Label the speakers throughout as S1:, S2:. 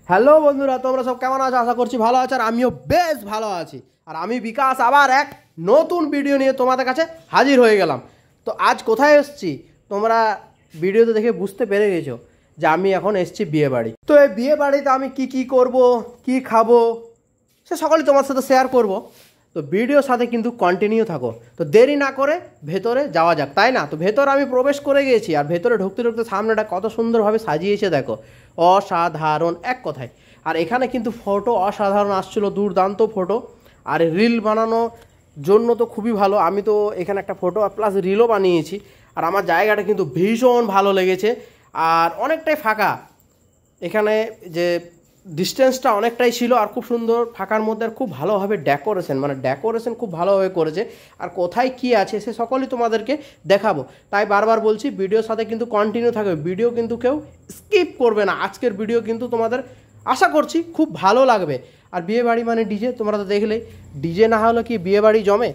S1: Hello বন্ধুরা, তোমরা সব কেমন আছো? আশা করছি ভালো আছো। আর আমিও বেশ ভালো আছি। আর আমি বিকাশ আবার এক নতুন ভিডিও নিয়ে তোমাদের কাছে হাজির হয়ে গেলাম। তো আজ কোথায় এসেছি তোমরা ভিডিওতে দেখে বুঝতে পেরে গেছো যে আমি এখন এসেছি বিয়ে বাড়ি। তো এই বিয়ে বাড়িতে আমি কি করব, কি খাবো, সে সকলেই তোমার সাথে শেয়ার করব। তো ভিডিওর সাথে কিন্তু কন্টিনিউ থাকো। তো দেরি না করে ভেতরে যাওয়া যাক, তাই না? তো ভেতরে আমি প্রবেশ করে গিয়েছি। আর ভেতরে ঢুকতে ঢুকতে সামনেটা কত সুন্দরভাবে সাজিয়েছে দেখো, অসাধারণ এক কথায়। আর এখানে কিন্তু ফটো অসাধারণ আসছিলো, দুর্দান্ত ফটো। আর রিল বানানোর জন্য তো খুবই ভালো। আমি তো এখানে একটা ফটো প্লাস রিলও বানিয়েছি। আর আমার জায়গাটা কিন্তু ভীষণ ভালো লেগেছে। আর অনেকটাই ফাঁকা, এখানে যে ডিস্টেন্সটা অনেকটাই ছিল। আর খুব সুন্দর ফাঁকার মধ্যে আর খুব ভালোভাবে ডেকোরেশন খুব ভালোভাবে করেছে। আর কোথায় কি আছে সে সকলেই তোমাদেরকে দেখাবো। তাই বারবার বলছি ভিডিওর সাথে কিন্তু কন্টিনিউ থাকবে, ভিডিও কিন্তু কেউ স্কিপ করবে না। আজকের ভিডিও কিন্তু তোমাদের আশা করছি খুব ভালো লাগবে। আর বিয়ে বাড়ি মানে ডিজে, তোমরা তো দেখলেই, ডিজে না হলে কি বিয়ে বাড়ি জমে?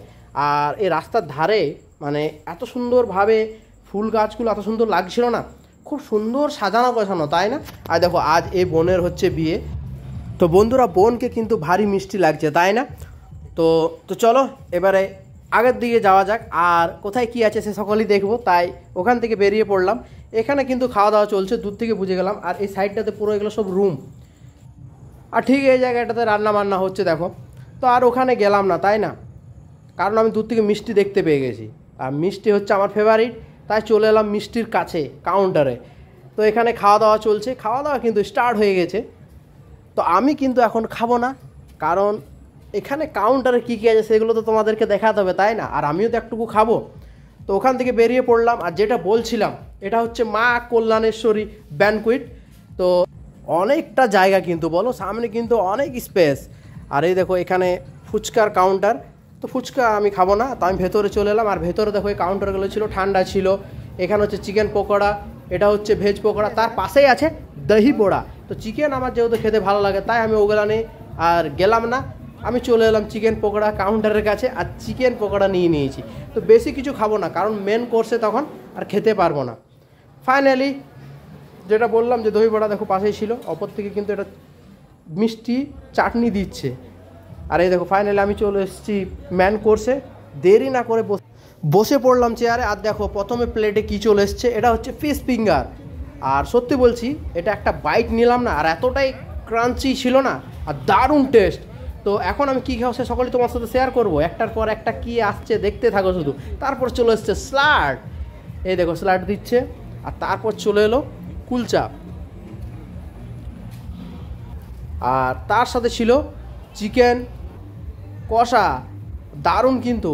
S1: আর এই রাস্তার ধারে মানে এত সুন্দরভাবে ফুল গাছগুলো এত সুন্দর লাগছিল না, খুব সুন্দর সাজানো গোছানো, তাই না? আর দেখো আজ এই বোনের হচ্ছে বিয়ে। তো বন্ধুরা, বোনকে কিন্তু ভারী মিষ্টি লাগছে, তাই না? তো তো চলো এবারে আগের দিকে যাওয়া যাক। আর কোথায় কি আছে সে সকলেই দেখবো, তাই ওখান থেকে বেরিয়ে পড়লাম। এখানে কিন্তু খাওয়া দাওয়া চলছে, দূর থেকে বুঝে গেলাম। আর এই সাইডটাতে পুরো এগুলো সব রুম। আর ঠিক এই জায়গাটাতে রান্না বান্না হচ্ছে দেখো। তো আর ওখানে গেলাম না, তাই না? কারণ আমি দূর থেকে মিষ্টি দেখতে পেয়ে গেছি। আর মিষ্টি হচ্ছে আমার ফেভারিট, তাই চলে এলাম মিষ্টির কাছে কাউন্টারে। তো এখানে খাওয়া দাওয়া চলছে, খাওয়া দাওয়া কিন্তু স্টার্ট হয়ে গেছে। তো আমি কিন্তু এখন খাবো না, কারণ এখানে কাউন্টারে কী কী আছে সেগুলো তো তোমাদেরকে দেখাতে হবে, তাই না? আর আমিও তো একটুকু খাবো। তো ওখান থেকে বেরিয়ে পড়লাম। আর যেটা বলছিলাম, এটা হচ্ছে মা কল্যাণেশ্বরী ব্যানকুইট। তো অনেকটা জায়গা কিন্তু বলো, সামনে কিন্তু অনেক স্পেস। আর এই দেখো এখানে ফুচকার কাউন্টার। তো ফুচকা আমি খাবো না, তো আমি ভেতরে চলে এলাম। আর ভেতরে দেখো এই কাউন্টারগুলো ছিল, ঠান্ডা ছিল। এখানে হচ্ছে চিকেন পকোড়া, এটা হচ্ছে ভেজ পকোড়া, তার পাশেই আছে দহি পোড়া। তো চিকেন আমার যেহেতু খেতে ভালো লাগে, তাই আমি ওগুলা নিয়ে আর গেলাম না। আমি চলে এলাম চিকেন পকোড়া কাউন্টারের কাছে, আর চিকেন পকোড়া নিয়ে নিয়েছি। তো বেশি কিছু খাবো না, কারণ মেন কোর্সে তখন আর খেতে পারবো না। ফাইনালি যেটা বললাম যে দহি বড়া দেখো পাশেই ছিল, অপর থেকে কিন্তু এটা মিষ্টি চাটনি দিচ্ছে। আর এই দেখো ফাইনালি আমি চলে এসেছি ম্যান কোর্সে। দেরি না করে বসে পড়লাম চেয়ারে। আর দেখো প্রথমে প্লেটে কি চলে এসছে, এটা হচ্ছে ফিশ ফিঙ্গার। আর সত্যি বলছি, এটা একটা বাইট নিলাম না, আর এতটাই ক্রাঞ্চি ছিল না, আর দারুণ টেস্ট। তো এখন আমি কী খাওয়া সে সকলেই তোমার সাথে শেয়ার করবো। একটার পর একটা কী আসছে দেখতে থাকো শুধু। তারপর চলে এসছে স্যালাড, এই দেখো স্যালাড দিচ্ছে। আর তারপর চলে এলো কুলচা, আর তার সাথে ছিল চিকেন কষা। দারুণ কিন্তু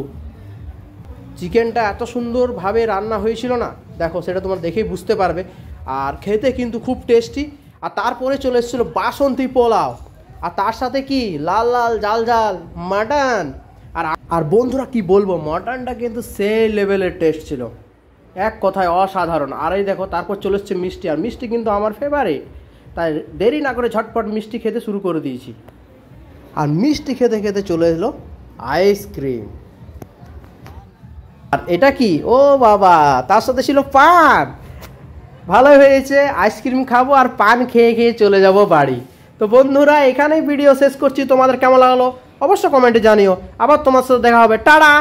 S1: চিকেনটা এত সুন্দরভাবে রান্না হয়েছিল না, দেখো সেটা তোমরা দেখেই বুঝতে পারবে। আর খেতে কিন্তু খুব টেস্টি। আর তারপরে চলে এসেছিলো বাসন্তী পোলাও, আর তার সাথে কি লাল লাল জাল জাল মাটন। আর বন্ধুরা কি বলবো, মাটনটা কিন্তু সেই লেভেলের টেস্ট ছিল, এক কথায় অসাধারণ। আর এই দেখো তারপর চলে এসছে মিষ্টি। আর মিষ্টি কিন্তু আমার ফেভারিট, তাই দেরি না করে ঝটপট মিষ্টি খেতে শুরু করে দিয়েছি। আর মিষ্টি খেতে খেতে চলে এলো আইসক্রিম। আর এটা কি, ও বাবা, তার সাথে ছিল পান। ভালো হয়েছে, আইসক্রিম খাবো আর পান খেয়ে খেয়ে চলে যাব বাড়ি। তো বন্ধুরা, এখানেই ভিডিও শেষ করছি। তোমাদের কেমন লাগলো অবশ্য কমেন্টে জানিও। আবার তোমার সাথে দেখা হবে, টাটা।